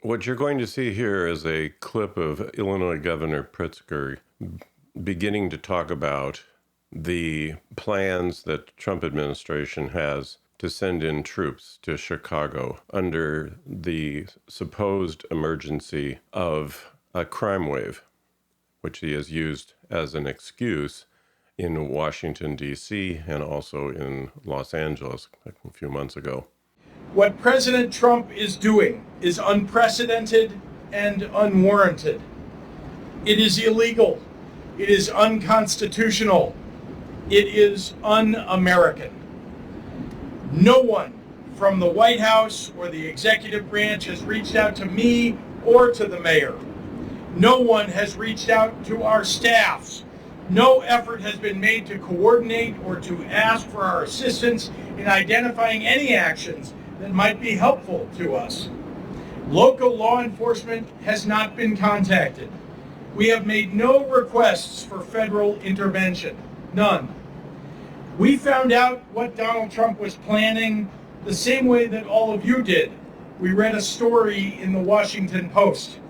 What you're going to see here is a clip of Illinois Governor Pritzker beginning to talk about the plans that the Trump administration has to send in troops to Chicago under the supposed emergency of a crime wave, which he has used as an excuse in Washington, D.C., and also in Los Angeles a few months ago. What President Trump is doing is unprecedented and unwarranted. It is illegal. It is unconstitutional. It is un-American. No one from the White House or the executive branch has reached out to me or to the mayor. No one has reached out to our staffs. No effort has been made to coordinate or to ask for our assistance in identifying any actions that might be helpful to us. Local law enforcement has not been contacted. We have made no requests for federal intervention. None. We found out what Donald Trump was planning the same way that all of you did. We read a story in the Washington Post.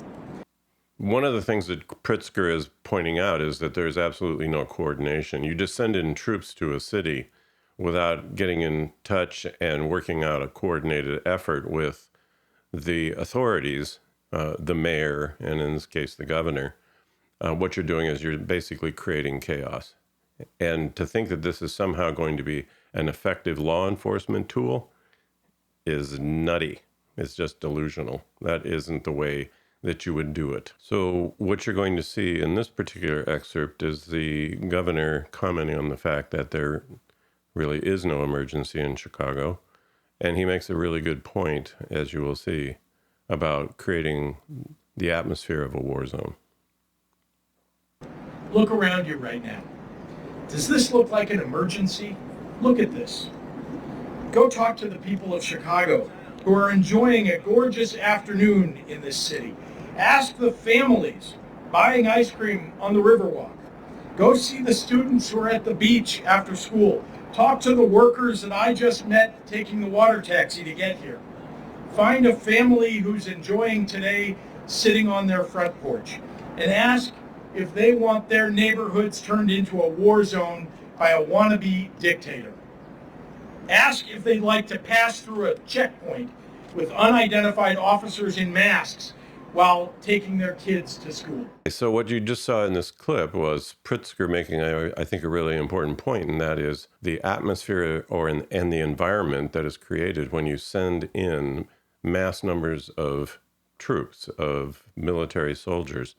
One of the things that Pritzker is pointing out is that there's absolutely no coordination. You just send in troops to a city without getting in touch and working out a coordinated effort with the authorities, the mayor, and in this case, the governor. What you're doing is you're basically creating chaos. And to think that this is somehow going to be an effective law enforcement tool is nutty. It's just delusional. That isn't the way that you would do it. So what you're going to see in this particular excerpt is the governor commenting on the fact that there really is no emergency in Chicago. And he makes a really good point, as you will see, about creating the atmosphere of a war zone. Look around you right now. Does this look like an emergency? Look at this. Go talk to the people of Chicago who are enjoying a gorgeous afternoon in this city. Ask the families buying ice cream on the Riverwalk. Go see the students who are at the beach after school. Talk to the workers that I just met taking the water taxi to get here. Find a family who's enjoying today sitting on their front porch and ask if they want their neighborhoods turned into a war zone by a wannabe dictator. Ask if they'd like to pass through a checkpoint with unidentified officers in masks while taking their kids to school. So what you just saw in this clip was Pritzker making, I think, a really important point, and that is the atmosphere and the environment that is created when you send in mass numbers of troops, of military soldiers,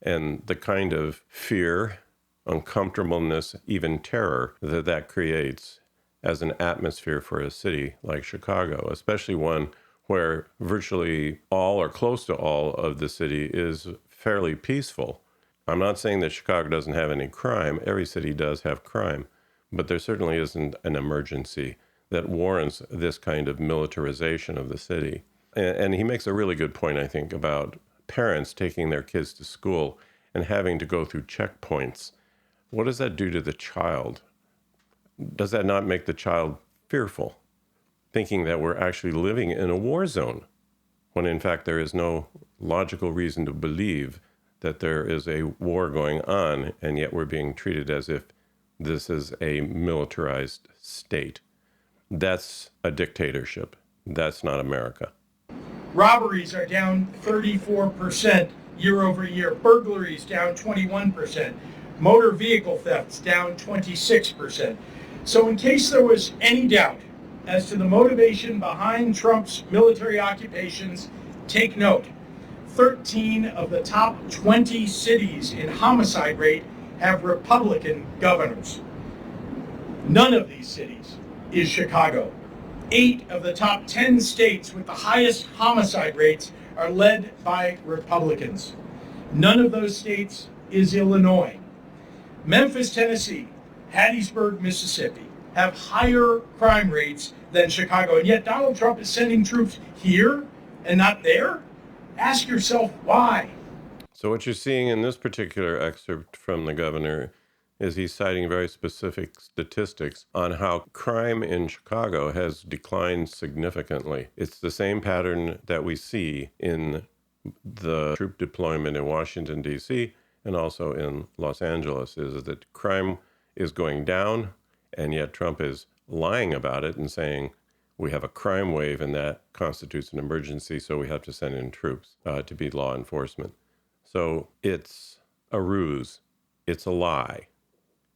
and the kind of fear, uncomfortableness, even terror that creates as an atmosphere for a city like Chicago, especially one where virtually all or close to all of the city is fairly peaceful. I'm not saying that Chicago doesn't have any crime. Every city does have crime, but there certainly isn't an emergency that warrants this kind of militarization of the city. And he makes a really good point, I think, about parents taking their kids to school and having to go through checkpoints. What does that do to the child? Does that not make the child fearful, thinking that we're actually living in a war zone, when in fact there is no logical reason to believe that there is a war going on, and yet we're being treated as if this is a militarized state? That's a dictatorship. That's not America. Robberies are down 34% year over year. Burglaries down 21%. Motor vehicle thefts down 26%. So in case there was any doubt as to the motivation behind Trump's military occupations, take note. 13 of the top 20 cities in homicide rate have Republican governors. None of these cities is Chicago. 8 of the top 10 states with the highest homicide rates are led by Republicans. None of those states is Illinois. Memphis, Tennessee, Hattiesburg, Mississippi have higher crime rates than Chicago, and yet Donald Trump is sending troops here and not there? Ask yourself why. So what you're seeing in this particular excerpt from the governor is he's citing very specific statistics on how crime in Chicago has declined significantly. It's the same pattern that we see in the troop deployment in Washington, D.C., and also in Los Angeles, is that crime is going down, and yet Trump is lying about it and saying we have a crime wave and that constitutes an emergency, so we have to send in troops to be law enforcement. So it's a ruse. It's a lie.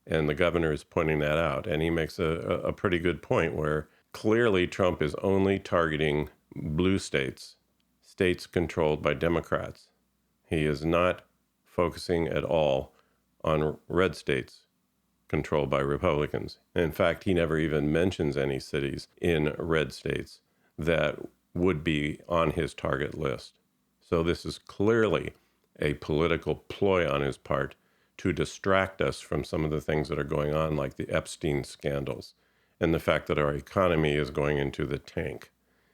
And the governor is pointing that out. And he makes a pretty good point where clearly Trump is only targeting blue states, states controlled by Democrats. He is not focusing at all on red states controlled by Republicans. In fact, he never even mentions any cities in red states that would be on his target list. So this is clearly a political ploy on his part to distract us from some of the things that are going on, like the Epstein scandals and the fact that our economy is going into the tank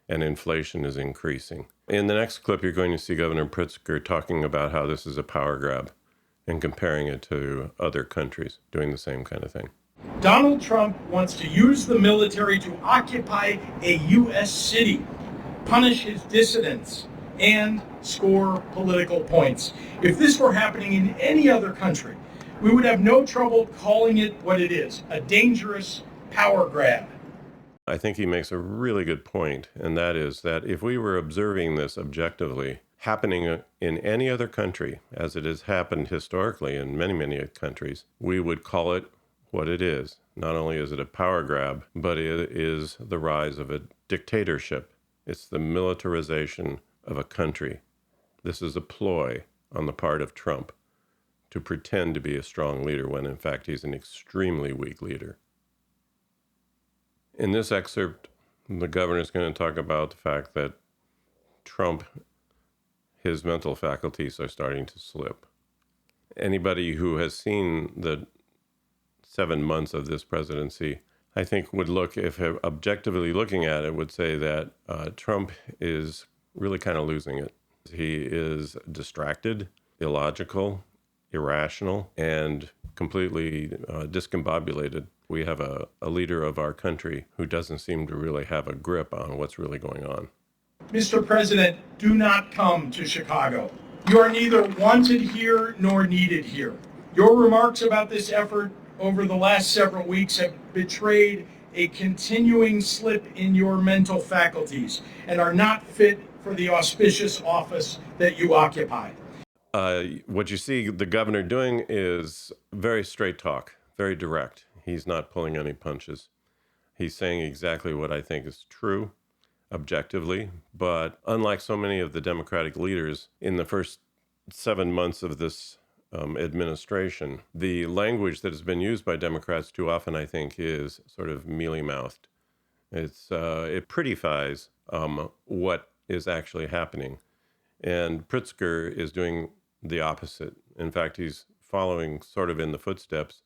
and inflation is increasing. In the next clip, you're going to see Governor Pritzker talking about how this is a power grab and comparing it to other countries doing the same kind of thing. Donald Trump wants to use the military to occupy a U.S. city, punish his dissidents, and score political points. If this were happening in any other country, we would have no trouble calling it what it is, a dangerous power grab. I think he makes a really good point, and that is that if we were observing this objectively, happening in any other country, as it has happened historically in many, many countries, we would call it what it is. Not only is it a power grab, but it is the rise of a dictatorship. It's the militarization of a country. This is a ploy on the part of Trump to pretend to be a strong leader when in fact he's an extremely weak leader. In this excerpt, the governor is going to talk about the fact that Trump, his mental faculties are starting to slip. Anybody who has seen the 7 months of this presidency, I think would look, if objectively looking at it, would say that Trump is really kind of losing it. He is distracted, illogical, irrational, and completely discombobulated. We have a leader of our country who doesn't seem to really have a grip on what's really going on. Mr. President, do not come to Chicago. You are neither wanted here nor needed here. Your remarks about this effort over the last several weeks have betrayed a continuing slip in your mental faculties and are not fit for the auspicious office that you occupy. What you see the governor doing is very straight talk, very direct. He's not pulling any punches. He's saying exactly what I think is true, objectively. But unlike so many of the Democratic leaders in the first 7 months of this administration, the language that has been used by Democrats too often, I think, is sort of mealy-mouthed. It prettifies what is actually happening. And Pritzker is doing the opposite. In fact, he's following sort of in the footsteps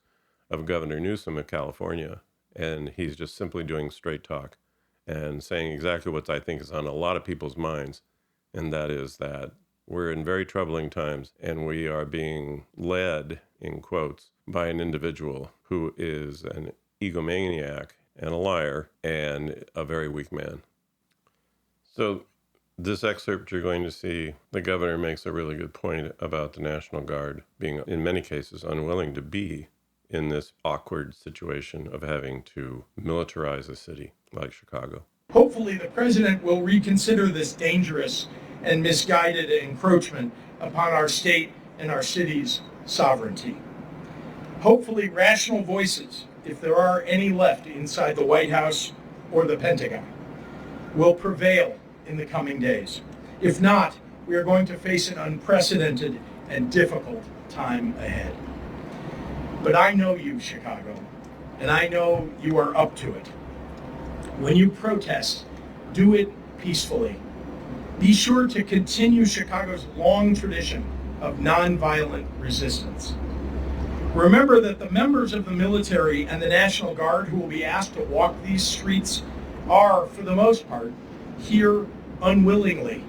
of Governor Newsom of California. And he's just simply doing straight talk and saying exactly what I think is on a lot of people's minds. And that is that we're in very troubling times and we are being led, in quotes, by an individual who is an egomaniac and a liar and a very weak man. So this excerpt, you're going to see the governor makes a really good point about the National Guard being, in many cases, unwilling to be in this awkward situation of having to militarize a city like Chicago. Hopefully, the president will reconsider this dangerous and misguided encroachment upon our state and our city's sovereignty. Hopefully, rational voices, if there are any left inside the White House or the Pentagon, will prevail in the coming days. If not, we are going to face an unprecedented and difficult time ahead. But I know you, Chicago, and I know you are up to it. When you protest, do it peacefully. Be sure to continue Chicago's long tradition of nonviolent resistance. Remember that the members of the military and the National Guard who will be asked to walk these streets are, for the most part, here unwillingly.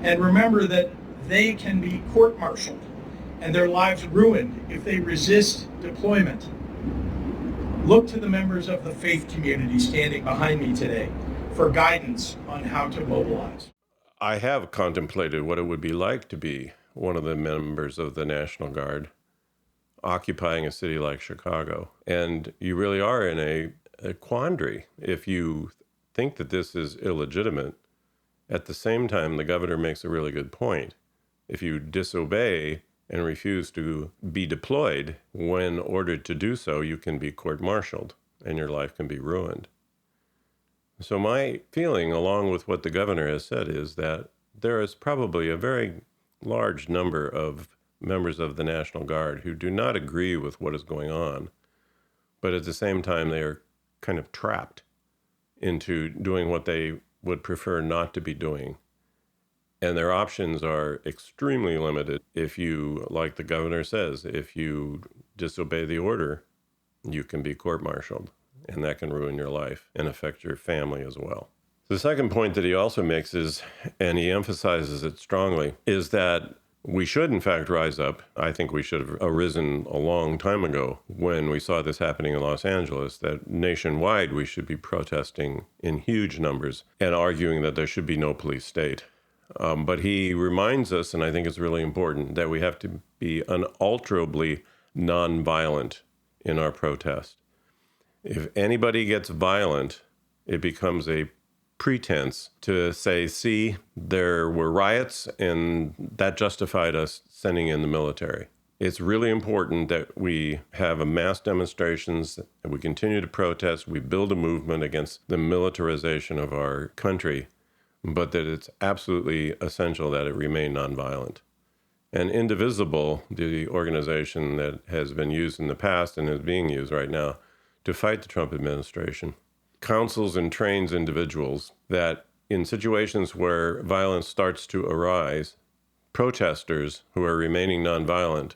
And remember that they can be court-martialed and their lives ruined if they resist deployment. Look to the members of the faith community standing behind me today for guidance on how to mobilize. I have contemplated what it would be like to be one of the members of the National Guard occupying a city like Chicago. And you really are in a quandary if you think that this is illegitimate. At the same time, the governor makes a really good point. If you disobey and refuse to be deployed when ordered to do so, you can be court-martialed and your life can be ruined. So my feeling, along with what the governor has said, is that there is probably a very large number of members of the National Guard who do not agree with what is going on, but at the same time, they are kind of trapped into doing what they would prefer not to be doing. And their options are extremely limited. If you, like the governor says, if you disobey the order, you can be court-martialed, and that can ruin your life and affect your family as well. The second point that he also makes is, and he emphasizes it strongly, is that we should, in fact, rise up. I think we should have arisen a long time ago when we saw this happening in Los Angeles, that nationwide we should be protesting in huge numbers and arguing that there should be no police state. But he reminds us, and I think it's really important, that we have to be unalterably nonviolent in our protest. If anybody gets violent, it becomes a pretense to say, see, there were riots and that justified us sending in the military. It's really important that we have a mass demonstrations, that we continue to protest, we build a movement against the militarization of our country, but that it's absolutely essential that it remain nonviolent. And Indivisible, the organization that has been used in the past and is being used right now to fight the Trump administration, counsels and trains individuals that in situations where violence starts to arise, protesters who are remaining nonviolent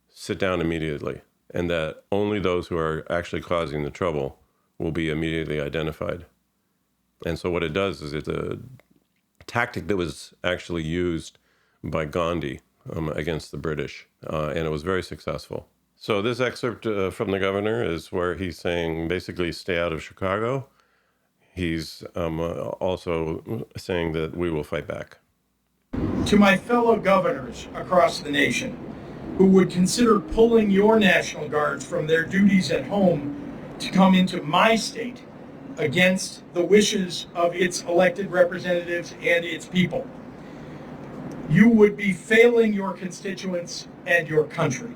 sit down immediately, and that only those who are actually causing the trouble will be immediately identified. And so what it does is it's a tactic that was actually used by Gandhi against the British, and it was very successful. So this excerpt from the governor is where he's saying basically stay out of Chicago. He's also saying that we will fight back. To my fellow governors across the nation who would consider pulling your National Guards from their duties at home to come into my state against the wishes of its elected representatives and its people, you would be failing your constituents and your country.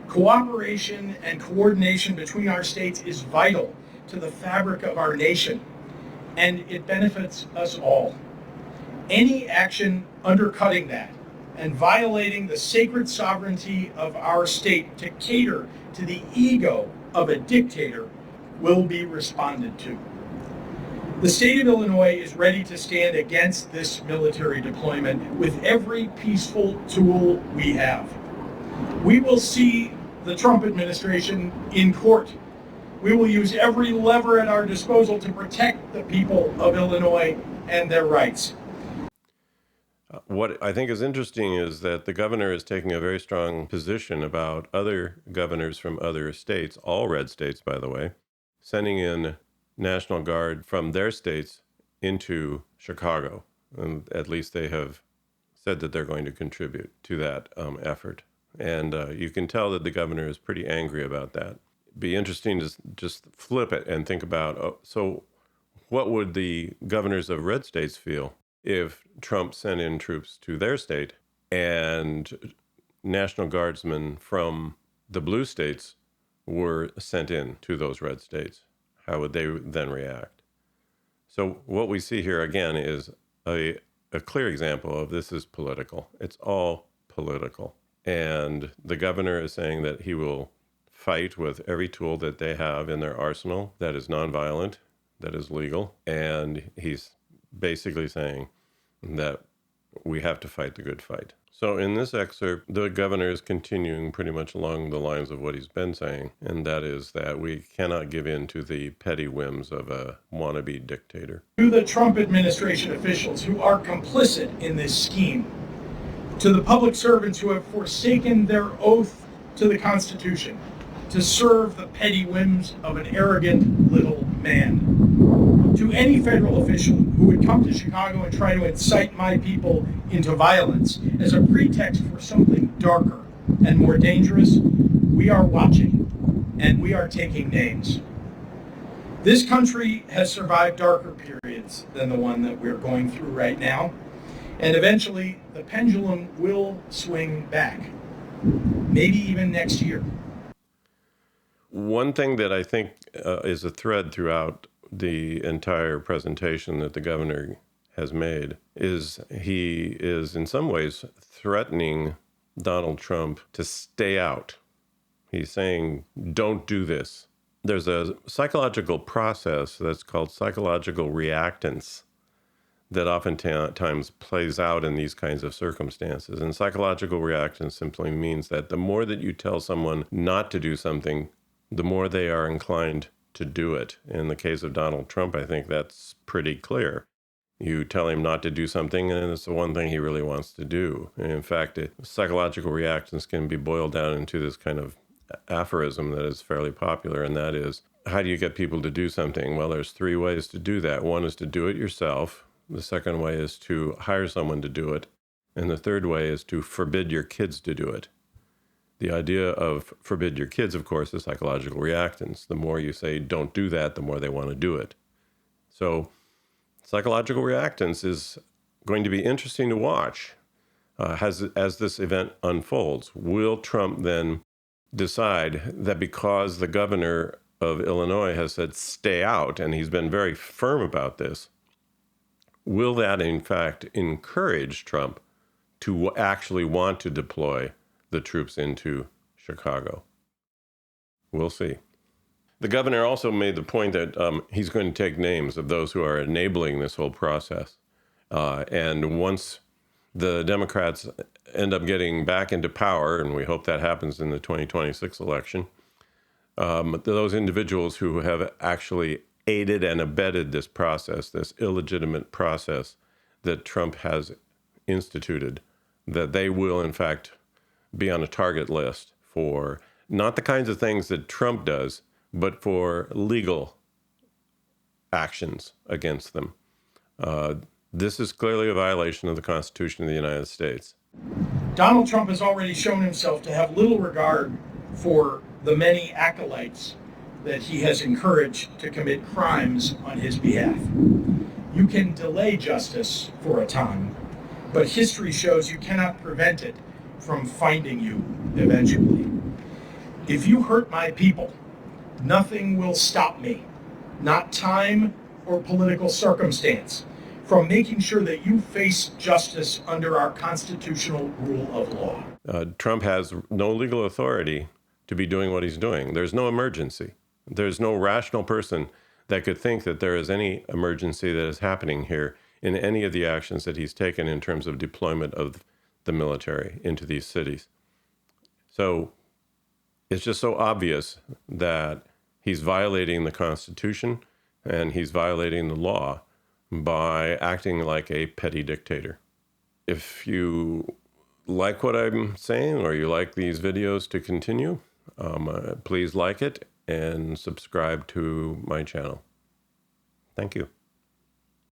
Cooperation and coordination between our states is vital to the fabric of our nation, and it benefits us all. Any action undercutting that and violating the sacred sovereignty of our state to cater to the ego of a dictator will be responded to. The state of Illinois is ready to stand against this military deployment with every peaceful tool we have. We will see the Trump administration in court. We will use every lever at our disposal to protect the people of Illinois and their rights. What I think is interesting is that the governor is taking a very strong position about other governors from other states, all red states, by the way, sending in National Guard from their states into Chicago. And at least they have said that they're going to contribute to that effort. And you can tell that the governor is pretty angry about that. Be interesting to just flip it and think about, so what would the governors of red states feel if Trump sent in troops to their state and National Guardsmen from the blue states were sent in to those red states? How would they then react? So what we see here again is a clear example of this is political. It's all political. And the governor is saying that he will fight with every tool that they have in their arsenal that is nonviolent, that is legal. And he's basically saying that we have to fight the good fight. So in this excerpt, the governor is continuing pretty much along the lines of what he's been saying, and that is that we cannot give in to the petty whims of a wannabe dictator. To the Trump administration officials who are complicit in this scheme, to the public servants who have forsaken their oath to the Constitution to serve the petty whims of an arrogant little man, to any federal official who would come to Chicago and try to incite my people into violence as a pretext for something darker and more dangerous, we are watching and we are taking names. This country has survived darker periods than the one that we're going through right now, and eventually the pendulum will swing back, maybe even next year. One thing that I think is a thread throughout the entire presentation that the governor has made is he is in some ways threatening Donald Trump to stay out. He's saying, don't do this. There's a psychological process that's called psychological reactance that oftentimes plays out in these kinds of circumstances. And psychological reactance simply means that the more that you tell someone not to do something, the more they are inclined to do it. In the case of Donald Trump, I think that's pretty clear. You tell him not to do something, and it's the one thing he really wants to do. And in fact, psychological reactance can be boiled down into this kind of aphorism that is fairly popular, and that is, how do you get people to do something? Well, there's three ways to do that. One is to do it yourself. The second way is to hire someone to do it. And the third way is to forbid your kids to do it. The idea of forbid your kids, of course, is psychological reactance. The more you say don't do that, the more they want to do it. So psychological reactance is going to be interesting to watch as this event unfolds. Will Trump then decide that because the governor of Illinois has said stay out, and he's been very firm about this, will that in fact encourage Trump to actually want to deploy the troops into Chicago? We'll see. The governor also made the point that he's going to take names of those who are enabling this whole process. And once the Democrats end up getting back into power, and we hope that happens in the 2026 election, those individuals who have actually aided and abetted this process, this illegitimate process that Trump has instituted, that they will in fact be on a target list for not the kinds of things that Trump does, but for legal actions against them. This is clearly a violation of the Constitution of the United States. Donald Trump has already shown himself to have little regard for the many acolytes that he has encouraged to commit crimes on his behalf. You can delay justice for a time, but history shows you cannot prevent it from finding you eventually. If you hurt my people, nothing will stop me, not time or political circumstance, from making sure that you face justice under our constitutional rule of law. Trump has no legal authority to be doing what he's doing. There's no emergency. There's no rational person that could think that there is any emergency that is happening here in any of the actions that he's taken in terms of deployment of the military into these cities. So it's just so obvious that he's violating the Constitution and he's violating the law by acting like a petty dictator. If you like what I'm saying, or you like these videos to continue, please like it and subscribe to my channel. Thank you.